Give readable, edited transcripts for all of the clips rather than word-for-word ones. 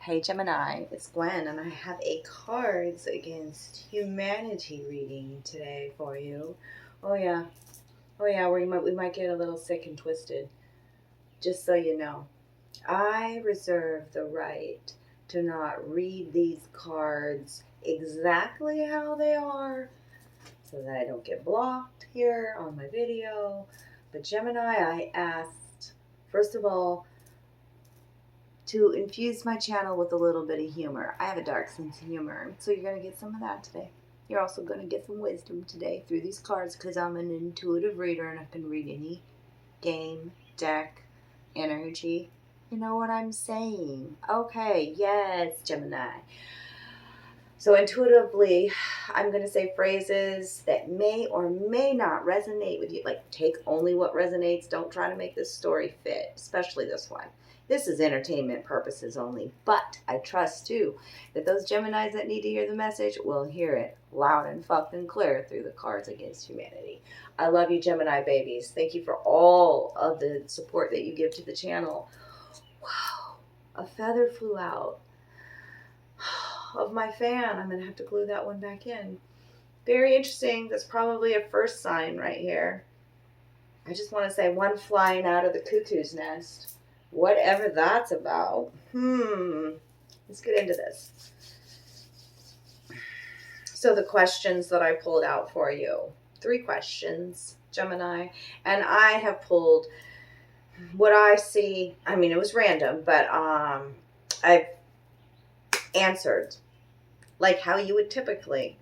Hey Gemini, it's Gwen, and I have a Cards Against Humanity reading today for you. Oh yeah, we might get a little sick and twisted. Just so you know, I reserve the right to not read these cards exactly how they are, so that I don't get blocked here on my video. But Gemini, I asked, first of all, to infuse my channel with a little bit of humor. I have a dark sense of humor, so you're going to get some of that today. You're also going to get some wisdom today through these cards, because I'm an intuitive reader and I can read any game, deck, energy. You know what I'm saying? Okay, yes, Gemini. So intuitively, I'm going to say phrases that may or may not resonate with you. Like, take only what resonates. Don't try to make this story fit, especially this one. This is entertainment purposes only. But I trust, too, that those Geminis that need to hear the message will hear it loud and fucking clear through the Cards Against Humanity. I love you, Gemini babies. Thank you for all of the support that you give to the channel. Wow, a feather flew out of my fan. I'm going to have to glue that one back in. Very interesting. That's probably a first sign right here. I just want to say one flying out of the cuckoo's nest. Whatever that's about. Let's get into this. So the questions that I pulled out for you. 3 questions, Gemini. And I have pulled what I see. I mean, it was random, but I've answered like how you would typically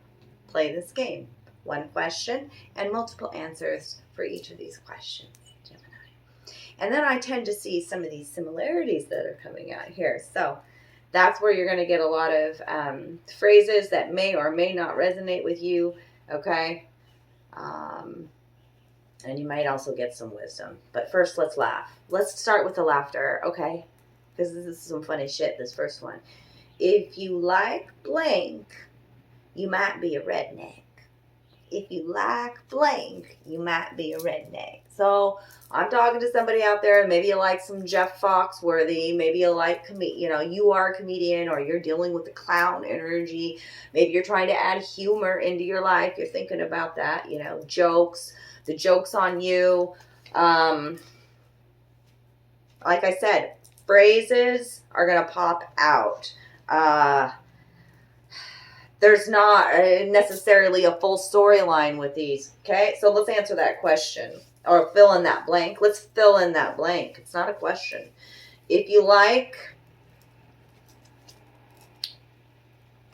play this game. 1 question and multiple answers for each of these questions, Gemini. And then I tend to see some of these similarities that are coming out here. So that's where you're going to get a lot of phrases that may or may not resonate with you, okay? And you might also get some wisdom. But first, let's laugh. Let's start with the laughter, okay? Because this is some funny shit, this first one. If you like blank, you might be a redneck. If you like blank, you might be a redneck. So I'm talking to somebody out there, and maybe you like some Jeff Foxworthy. Maybe you like, you are a comedian, or you're dealing with the clown energy. Maybe you're trying to add humor into your life. You're thinking about that, jokes, the joke's on you. Like I said, phrases are going to pop out. There's not necessarily a full storyline with these, okay? So let's answer that question, or fill in that blank. Let's fill in that blank. It's not a question. If you like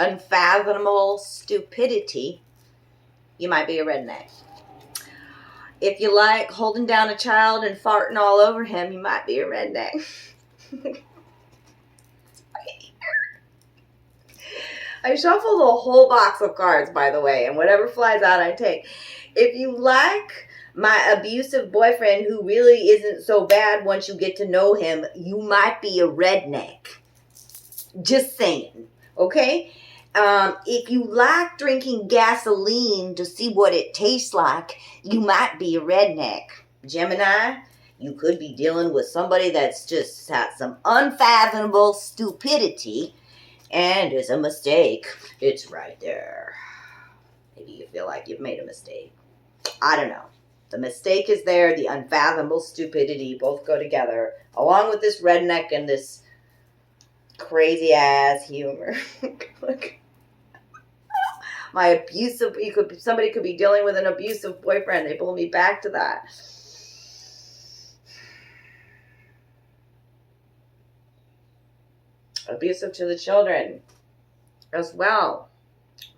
unfathomable stupidity, you might be a redneck. If you like holding down a child and farting all over him, you might be a redneck. I shuffled a whole box of cards, by the way, and whatever flies out, I take. If you like my abusive boyfriend who really isn't so bad once you get to know him, you might be a redneck. Just saying, okay? If you like drinking gasoline to see what it tastes like, you might be a redneck. Gemini, you could be dealing with somebody that's just had some unfathomable stupidity. And it's a mistake. It's right there. Maybe you feel like you've made a mistake. I don't know. The mistake is there. The unfathomable stupidity both go together. Along with this redneck and this crazy ass humor. My abusive, somebody could be dealing with an abusive boyfriend. They pull me back to that. Abusive to the children as well.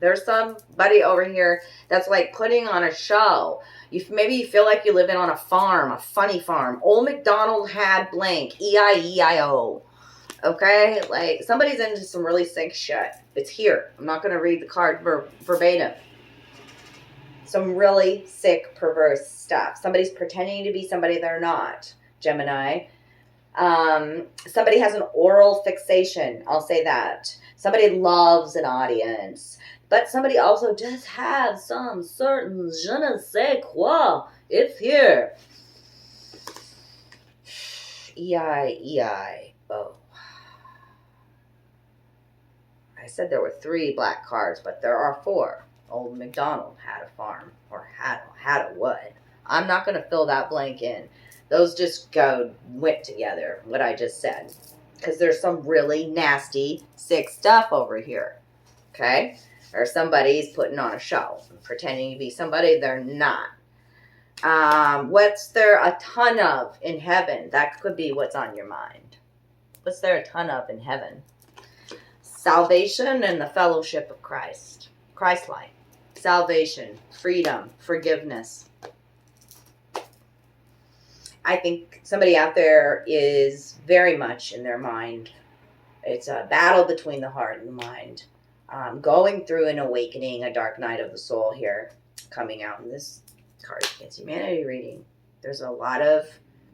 There's somebody over here that's like putting on a show. Maybe you feel like you live on a farm, a funny farm. Old MacDonald had blank, E-I-E-I-O. Okay? Like, somebody's into some really sick shit. It's here. I'm not going to read the card verbatim. Some really sick, perverse stuff. Somebody's pretending to be somebody they're not, Gemini. Somebody has an oral fixation. I'll say that. Somebody loves an audience. But somebody also does have some certain je ne sais quoi. It's here. E-I-E-I-O. I said there were 3 black cards, but there are 4. Old MacDonald had a farm, or had a what? I'm not going to fill that blank in. Those just went together, what I just said. Because there's some really nasty, sick stuff over here. Okay? Or somebody's putting on a show, pretending to be somebody they're not. What's there a ton of in heaven? That could be what's on your mind. What's there a ton of in heaven? Salvation and the fellowship of Christ. Christ-like. Salvation, freedom, forgiveness. I think somebody out there is very much in their mind. It's a battle between the heart and the mind. Going through an awakening, a dark night of the soul here, coming out in this Cards Against Humanity reading. There's a lot of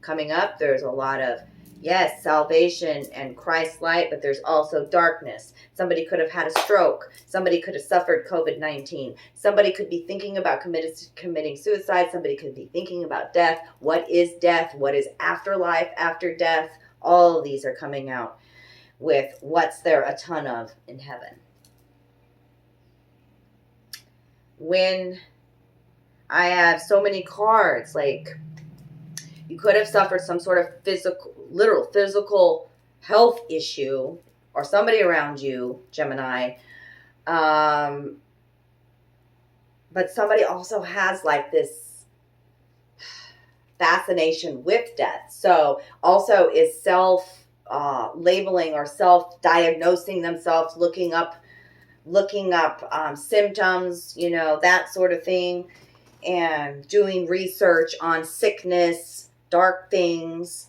coming up. There's a lot of, yes, salvation and Christ light, but there's also darkness. Somebody could have had a stroke. Somebody could have suffered COVID-19. Somebody could be thinking about committing suicide. Somebody could be thinking about death. What is death? What is afterlife after death? All of these are coming out with what's there a ton of in heaven. When I have so many cards, like you could have suffered some sort of literal physical health issue, or somebody around you, Gemini. But somebody also has like this fascination with death. So also is labeling or self-diagnosing themselves, looking up symptoms, that sort of thing, and doing research on sickness, dark things.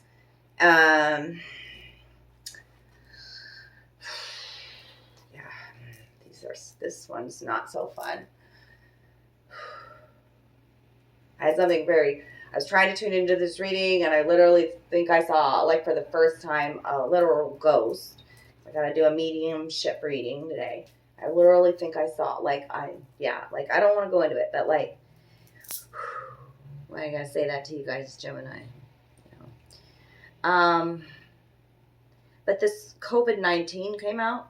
This one's not so fun. I was trying to tune into this reading, and I literally think I saw, like for the first time, a literal ghost. I gotta do a mediumship reading today. I literally think I saw, I don't want to go into it, but why I gotta say that to you guys, Gemini? But this COVID-19 came out,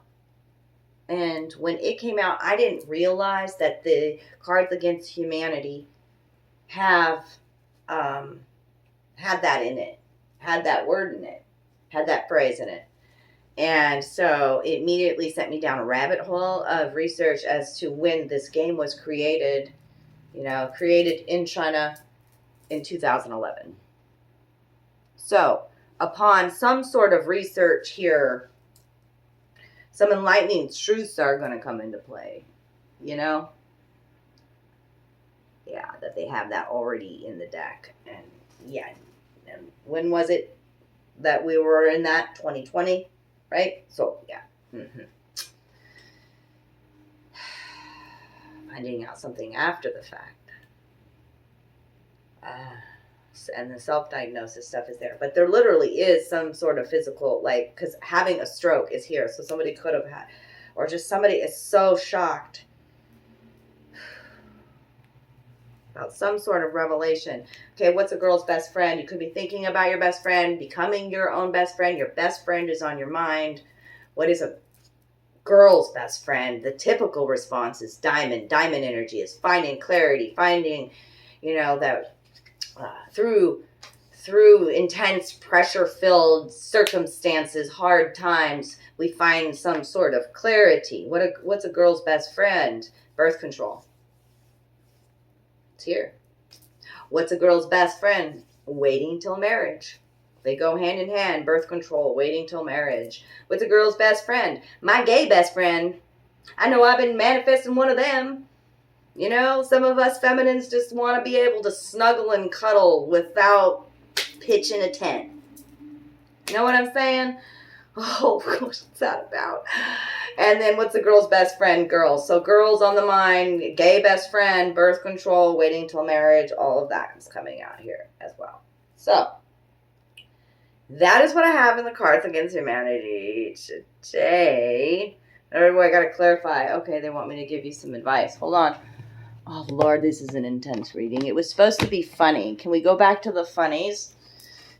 and when it came out, I didn't realize that the Cards Against Humanity have had that in it, had that word in it, had that phrase in it. And so it immediately sent me down a rabbit hole of research as to when this game was created, created in China in 2011. So upon some sort of research here, some enlightening truths are going to come into play, Yeah, that they have that already in the deck. And and when was it that we were in that? 2020? Right? So, yeah. Finding out something after the fact. And the self-diagnosis stuff is there. But there literally is some sort of physical, because having a stroke is here. So somebody could have had, or just somebody is so shocked about some sort of revelation. Okay, what's a girl's best friend? You could be thinking about your best friend, becoming your own best friend. Your best friend is on your mind. What is a girl's best friend? The typical response is diamond. Diamond energy is finding clarity, finding, that through intense pressure-filled circumstances, hard times, we find some sort of clarity. What's a girl's best friend? Birth control. It's here. What's a girl's best friend? Waiting till marriage. They go hand in hand. Birth control, waiting till marriage. What's a girl's best friend? My gay best friend. I know I've been manifesting one of them. Some of us feminines just want to be able to snuggle and cuddle without pitching a tent. You know what I'm saying? Oh, what's that about? And then what's a girl's best friend? Girls. So girls on the mind, gay best friend, birth control, waiting till marriage, all of that is coming out here as well. So that is what I have in the Cards Against Humanity today. I got to clarify. Okay, they want me to give you some advice. Hold on. Oh, Lord, this is an intense reading. It was supposed to be funny. Can we go back to the funnies?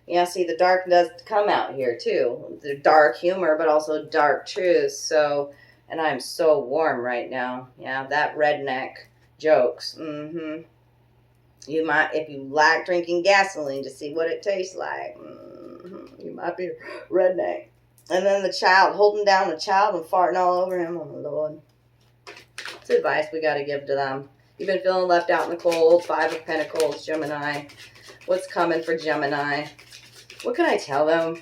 Yeah, see, the dark does come out here, too. The dark humor, but also dark truth. So And I'm so warm right now. Yeah, that redneck jokes. You might, if you like drinking gasoline to see what it tastes like, you might be redneck. And then the child, holding down the child and farting all over him. Oh, my Lord. It's advice we got to give to them. You've been feeling left out in the cold. 5 of Pentacles, Gemini. What's coming for Gemini? What can I tell them?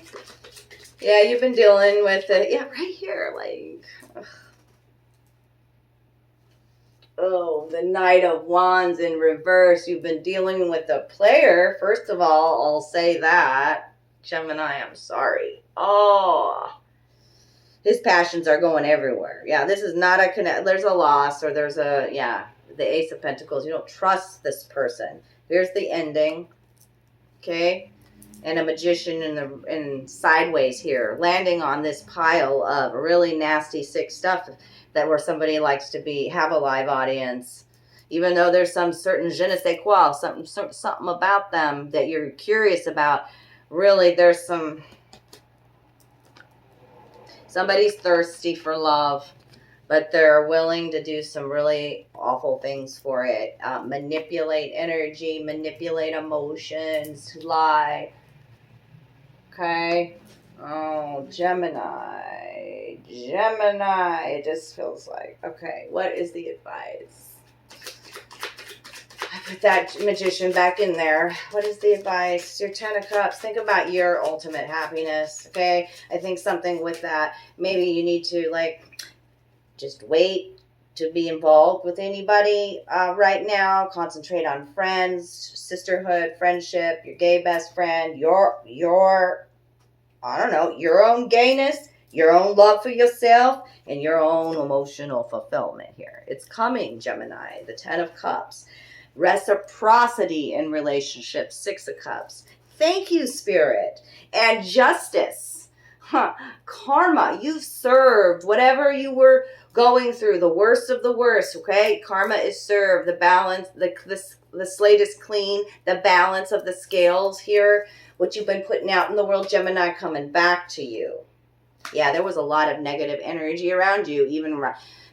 Yeah, you've been dealing with it. Yeah, right here. Like, ugh. Oh, the Knight of Wands in reverse. You've been dealing with a player. First of all, I'll say that. Gemini, I'm sorry. Oh, his passions are going everywhere. Yeah, this is not a connect. There's a loss, or there's a, yeah, the Ace of Pentacles. You don't trust this person. Here's the ending. Okay. And a Magician in sideways here, landing on this pile of really nasty, sick stuff that where somebody likes to have a live audience. Even though there's some certain je ne sais quoi, something about them that you're curious about, really there's somebody's thirsty for love, but they're willing to do some really awful things for it. Manipulate energy, manipulate emotions, lie. Okay. Oh, Gemini. Gemini. It just feels like, okay, what is the advice? I put that Magician back in there. What is the advice? Your 10 of Cups. Think about your ultimate happiness, okay? I think something with that. Maybe you need to, like, just wait to be involved with anybody right now. Concentrate on friends, sisterhood, friendship, your gay best friend, your I don't know, your own gayness, your own love for yourself, and your own emotional fulfillment here. It's coming, Gemini, the 10 of Cups. Reciprocity in relationships, 6 of Cups. Thank you, Spirit. And justice. Karma, you've served whatever you were going through, the worst of the worst, okay? Karma is served. The balance, the slate is clean. The balance of the scales here, what you've been putting out in the world, Gemini, coming back to you. Yeah, there was a lot of negative energy around you, even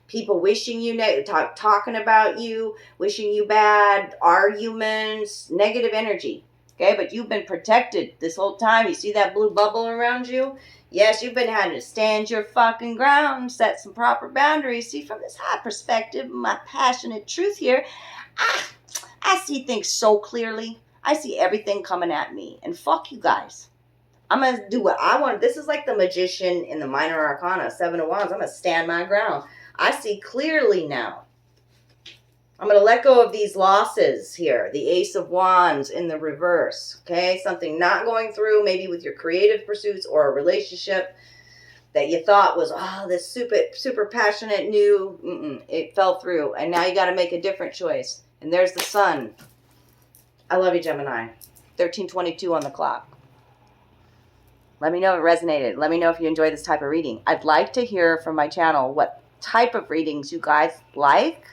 people wishing you, talking about you, wishing you bad, arguments, negative energy. Okay, but you've been protected this whole time. You see that blue bubble around you? Yes, you've been having to stand your fucking ground, set some proper boundaries. See, from this high perspective, my passionate truth here, I see things so clearly. I see everything coming at me. And fuck you guys. I'm going to do what I want. This is like the Magician in the Minor Arcana, 7 of Wands. I'm going to stand my ground. I see clearly now. I'm going to let go of these losses here. The Ace of Wands in the reverse. Okay? Something not going through, maybe with your creative pursuits or a relationship that you thought was, oh, this super passionate, new. It fell through. And now you got to make a different choice. And there's the Sun. I love you, Gemini. 13:22 on the clock. Let me know if it resonated. Let me know if you enjoy this type of reading. I'd like to hear from my channel what type of readings you guys like.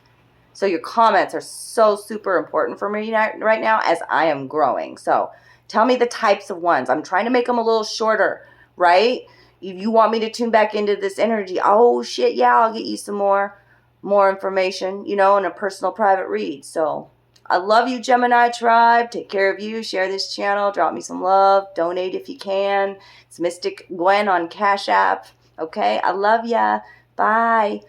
So your comments are so super important for me right now as I am growing. So tell me the types of ones. I'm trying to make them a little shorter, right? If you want me to tune back into this energy, oh shit, yeah, I'll get you some more information, in a personal private read. So I love you, Gemini tribe. Take care of you. Share this channel. Drop me some love. Donate if you can. It's Mystic Gwen on Cash App. Okay? I love ya. Bye.